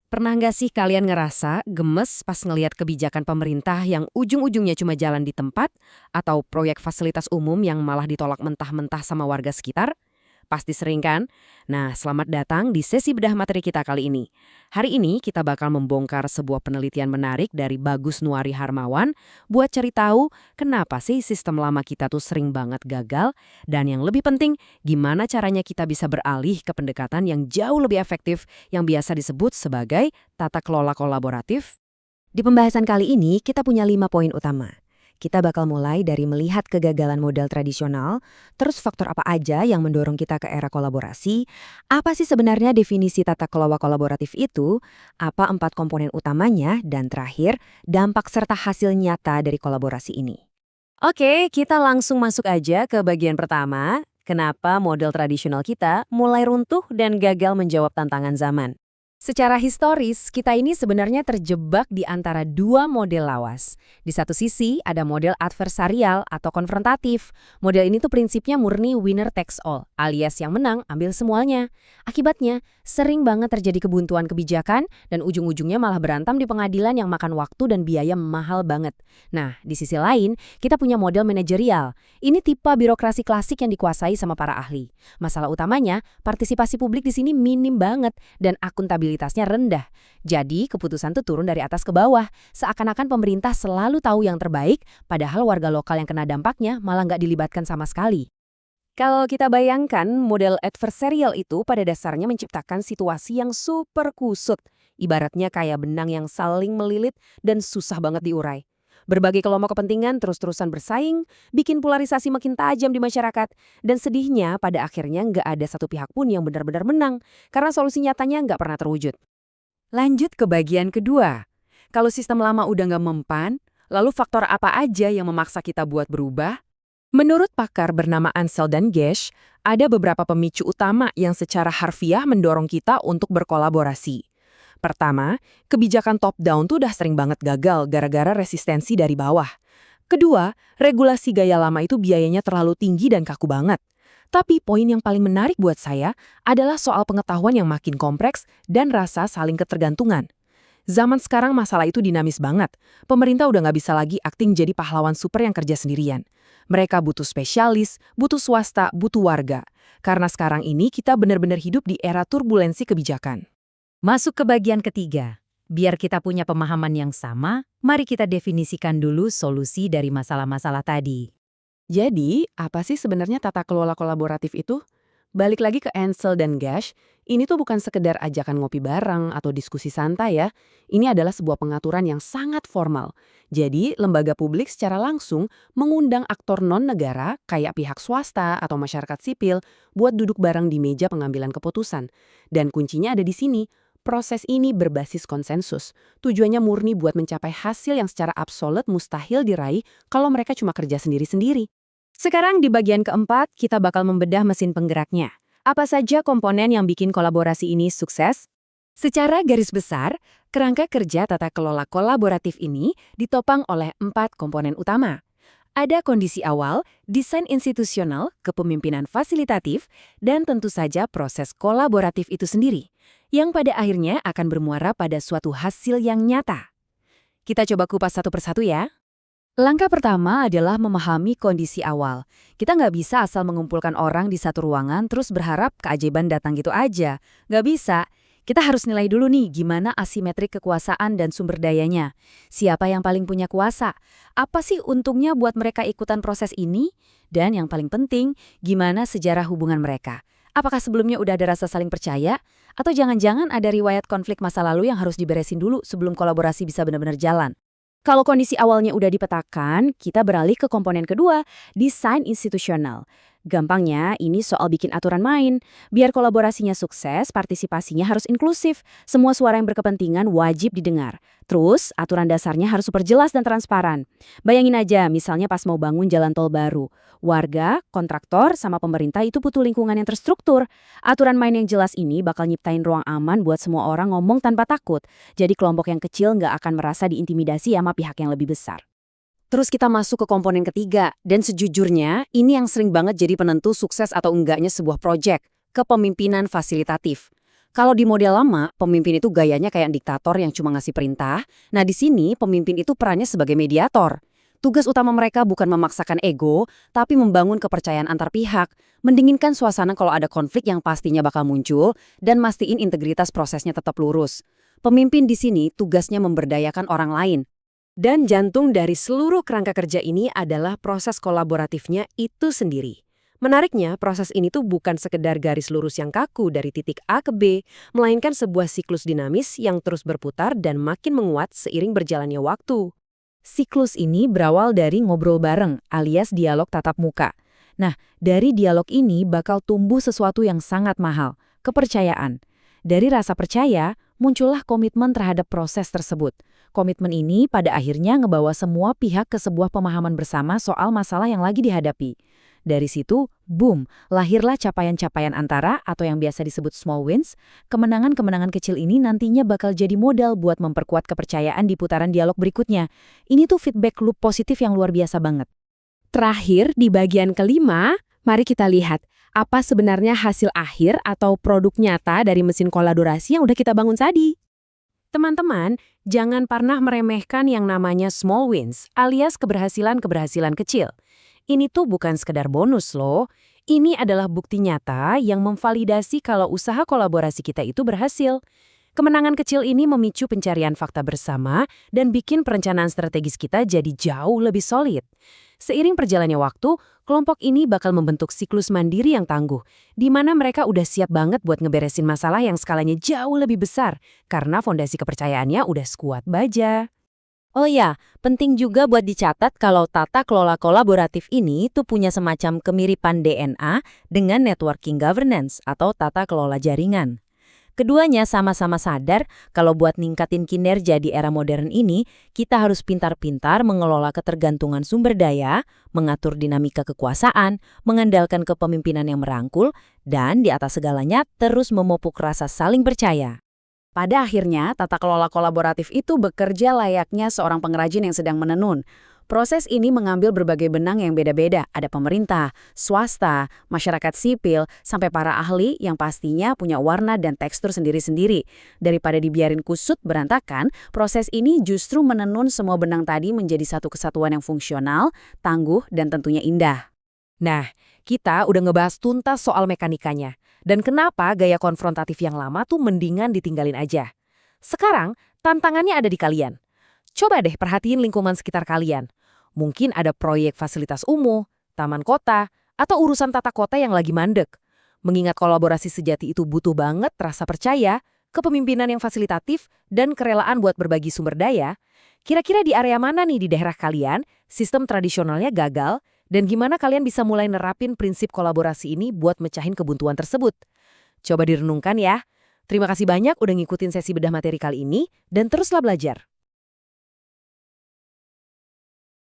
Pernah nggak sih kalian ngerasa gemes pas ngelihat kebijakan pemerintah yang ujung-ujungnya cuma jalan di tempat, atau proyek fasilitas umum yang malah ditolak mentah-mentah sama warga sekitar? Pasti sering kan? Nah, selamat datang di sesi bedah materi kita kali ini. Hari ini kita bakal membongkar sebuah penelitian menarik dari Bagus Nuari Harmawan buat cari tahu kenapa sih sistem lama kita tuh sering banget gagal, dan yang lebih penting, gimana caranya kita bisa beralih ke pendekatan yang jauh lebih efektif yang biasa disebut sebagai tata kelola kolaboratif. Di pembahasan kali ini, kita punya 5 poin utama. Kita bakal mulai dari melihat kegagalan model tradisional, terus faktor apa aja yang mendorong kita ke era kolaborasi, apa sih sebenarnya definisi tata kelola kolaboratif itu, apa 4 komponen utamanya, dan terakhir, dampak serta hasil nyata dari kolaborasi ini. Oke, kita langsung masuk aja ke bagian pertama, kenapa model tradisional kita mulai runtuh dan gagal menjawab tantangan zaman. Secara historis, kita ini sebenarnya terjebak di antara dua model lawas. Di satu sisi, ada model adversarial atau konfrontatif. Model ini tuh prinsipnya murni winner takes all, alias yang menang ambil semuanya. Akibatnya, sering banget terjadi kebuntuan kebijakan dan ujung-ujungnya malah berantem di pengadilan yang makan waktu dan biaya mahal banget. Nah, di sisi lain, kita punya model manajerial. Ini tipe birokrasi klasik yang dikuasai sama para ahli. Masalah utamanya, partisipasi publik di sini minim banget dan akuntabilitasnya rendah. Jadi, keputusan tuh turun dari atas ke bawah. Seakan-akan pemerintah selalu tahu yang terbaik, padahal warga lokal yang kena dampaknya malah nggak dilibatkan sama sekali. Kalau kita bayangkan, model adversarial itu pada dasarnya menciptakan situasi yang super kusut. Ibaratnya kayak benang yang saling melilit dan susah banget diurai. Berbagai kelompok kepentingan terus-terusan bersaing, bikin polarisasi makin tajam di masyarakat. Dan sedihnya, pada akhirnya nggak ada satu pihak pun yang benar-benar menang, karena solusi nyatanya nggak pernah terwujud. Lanjut ke bagian kedua. Kalau sistem lama udah nggak mempan, lalu faktor apa aja yang memaksa kita buat berubah? Menurut pakar bernama Ansel dan Gesh, ada beberapa pemicu utama yang secara harfiah mendorong kita untuk berkolaborasi. Pertama, kebijakan top-down tuh udah sering banget gagal gara-gara resistensi dari bawah. Kedua, regulasi gaya lama itu biayanya terlalu tinggi dan kaku banget. Tapi poin yang paling menarik buat saya adalah soal pengetahuan yang makin kompleks dan rasa saling ketergantungan. Zaman sekarang masalah itu dinamis banget. Pemerintah udah nggak bisa lagi akting jadi pahlawan super yang kerja sendirian. Mereka butuh spesialis, butuh swasta, butuh warga. Karena sekarang ini kita benar-benar hidup di era turbulensi kebijakan. Masuk ke bagian ketiga. Biar kita punya pemahaman yang sama, mari kita definisikan dulu solusi dari masalah-masalah tadi. Jadi, apa sih sebenarnya tata kelola kolaboratif itu? Balik lagi ke Ansel dan Gash, ini tuh bukan sekedar ajakan ngopi bareng atau diskusi santai ya. Ini adalah sebuah pengaturan yang sangat formal. Jadi, lembaga publik secara langsung mengundang aktor non-negara kayak pihak swasta atau masyarakat sipil buat duduk bareng di meja pengambilan keputusan. Dan kuncinya ada di sini. Proses ini berbasis konsensus. Tujuannya murni buat mencapai hasil yang secara absolut mustahil diraih kalau mereka cuma kerja sendiri-sendiri. Sekarang di bagian keempat, kita bakal membedah mesin penggeraknya. Apa saja komponen yang bikin kolaborasi ini sukses? Secara garis besar, kerangka kerja tata kelola kolaboratif ini ditopang oleh 4 komponen utama. Ada kondisi awal, desain institusional, kepemimpinan fasilitatif, dan tentu saja proses kolaboratif itu sendiri, yang pada akhirnya akan bermuara pada suatu hasil yang nyata. Kita coba kupas satu persatu ya. Langkah pertama adalah memahami kondisi awal. Kita nggak bisa asal mengumpulkan orang di satu ruangan terus berharap keajaiban datang gitu aja. Nggak bisa. Kita harus nilai dulu nih gimana asimetrik kekuasaan dan sumber dayanya. Siapa yang paling punya kuasa? Apa sih untungnya buat mereka ikutan proses ini? Dan yang paling penting, gimana sejarah hubungan mereka? Apakah sebelumnya udah ada rasa saling percaya? Atau jangan-jangan ada riwayat konflik masa lalu yang harus diberesin dulu sebelum kolaborasi bisa benar-benar jalan? Kalau kondisi awalnya udah dipetakan, kita beralih ke komponen kedua, desain institusional. Gampangnya, ini soal bikin aturan main. Biar kolaborasinya sukses, partisipasinya harus inklusif. Semua suara yang berkepentingan wajib didengar. Terus, aturan dasarnya harus super jelas dan transparan. Bayangin aja, misalnya pas mau bangun jalan tol baru. Warga, kontraktor, sama pemerintah itu butuh lingkungan yang terstruktur. Aturan main yang jelas ini bakal nyiptain ruang aman buat semua orang ngomong tanpa takut. Jadi kelompok yang kecil nggak akan merasa diintimidasi sama pihak yang lebih besar. Terus kita masuk ke komponen ketiga, dan sejujurnya ini yang sering banget jadi penentu sukses atau enggaknya sebuah proyek, kepemimpinan fasilitatif. Kalau di model lama, pemimpin itu gayanya kayak diktator yang cuma ngasih perintah. Nah, di sini pemimpin itu perannya sebagai mediator. Tugas utama mereka bukan memaksakan ego, tapi membangun kepercayaan antar pihak, mendinginkan suasana kalau ada konflik yang pastinya bakal muncul, dan mastiin integritas prosesnya tetap lurus. Pemimpin di sini tugasnya memberdayakan orang lain. Dan jantung dari seluruh kerangka kerja ini adalah proses kolaboratifnya itu sendiri. Menariknya, proses ini tuh bukan sekedar garis lurus yang kaku dari titik A ke B, melainkan sebuah siklus dinamis yang terus berputar dan makin menguat seiring berjalannya waktu. Siklus ini berawal dari ngobrol bareng, alias dialog tatap muka. Nah, dari dialog ini bakal tumbuh sesuatu yang sangat mahal, kepercayaan. Dari rasa percaya, muncullah komitmen terhadap proses tersebut. Komitmen ini pada akhirnya ngebawa semua pihak ke sebuah pemahaman bersama soal masalah yang lagi dihadapi. Dari situ, boom, lahirlah capaian-capaian antara atau yang biasa disebut small wins. Kemenangan-kemenangan kecil ini nantinya bakal jadi modal buat memperkuat kepercayaan di putaran dialog berikutnya. Ini tuh feedback loop positif yang luar biasa banget. Terakhir, di bagian kelima, mari kita lihat apa sebenarnya hasil akhir atau produk nyata dari mesin kolaborasi yang udah kita bangun tadi. Teman-teman, jangan pernah meremehkan yang namanya small wins, alias keberhasilan-keberhasilan kecil. Ini tuh bukan sekedar bonus loh. Ini adalah bukti nyata yang memvalidasi kalau usaha kolaborasi kita itu berhasil. Kemenangan kecil ini memicu pencarian fakta bersama dan bikin perencanaan strategis kita jadi jauh lebih solid. Seiring perjalannya waktu, kelompok ini bakal membentuk siklus mandiri yang tangguh, di mana mereka udah siap banget buat ngeberesin masalah yang skalanya jauh lebih besar, karena fondasi kepercayaannya udah sekuat baja. Oh ya, penting juga buat dicatat kalau tata kelola kolaboratif ini tuh punya semacam kemiripan DNA dengan networking governance atau tata kelola jaringan. Keduanya sama-sama sadar kalau buat ningkatin kinerja di era modern ini, kita harus pintar-pintar mengelola ketergantungan sumber daya, mengatur dinamika kekuasaan, mengandalkan kepemimpinan yang merangkul, dan di atas segalanya terus memupuk rasa saling percaya. Pada akhirnya, tata kelola kolaboratif itu bekerja layaknya seorang pengrajin yang sedang menenun. Proses ini mengambil berbagai benang yang beda-beda. Ada pemerintah, swasta, masyarakat sipil, sampai para ahli yang pastinya punya warna dan tekstur sendiri-sendiri. Daripada dibiarin kusut berantakan, proses ini justru menenun semua benang tadi menjadi satu kesatuan yang fungsional, tangguh, dan tentunya indah. Nah, kita udah ngebahas tuntas soal mekanikanya. Dan kenapa gaya konfrontatif yang lama tuh mendingan ditinggalin aja. Sekarang, tantangannya ada di kalian. Coba deh perhatiin lingkungan sekitar kalian. Mungkin ada proyek fasilitas umum, taman kota, atau urusan tata kota yang lagi mandek. Mengingat kolaborasi sejati itu butuh banget rasa percaya, kepemimpinan yang fasilitatif, dan kerelaan buat berbagi sumber daya, kira-kira di area mana nih di daerah kalian, sistem tradisionalnya gagal, dan gimana kalian bisa mulai nerapin prinsip kolaborasi ini buat mecahin kebuntuan tersebut? Coba direnungkan ya. Terima kasih banyak udah ngikutin sesi bedah materi kali ini, dan teruslah belajar.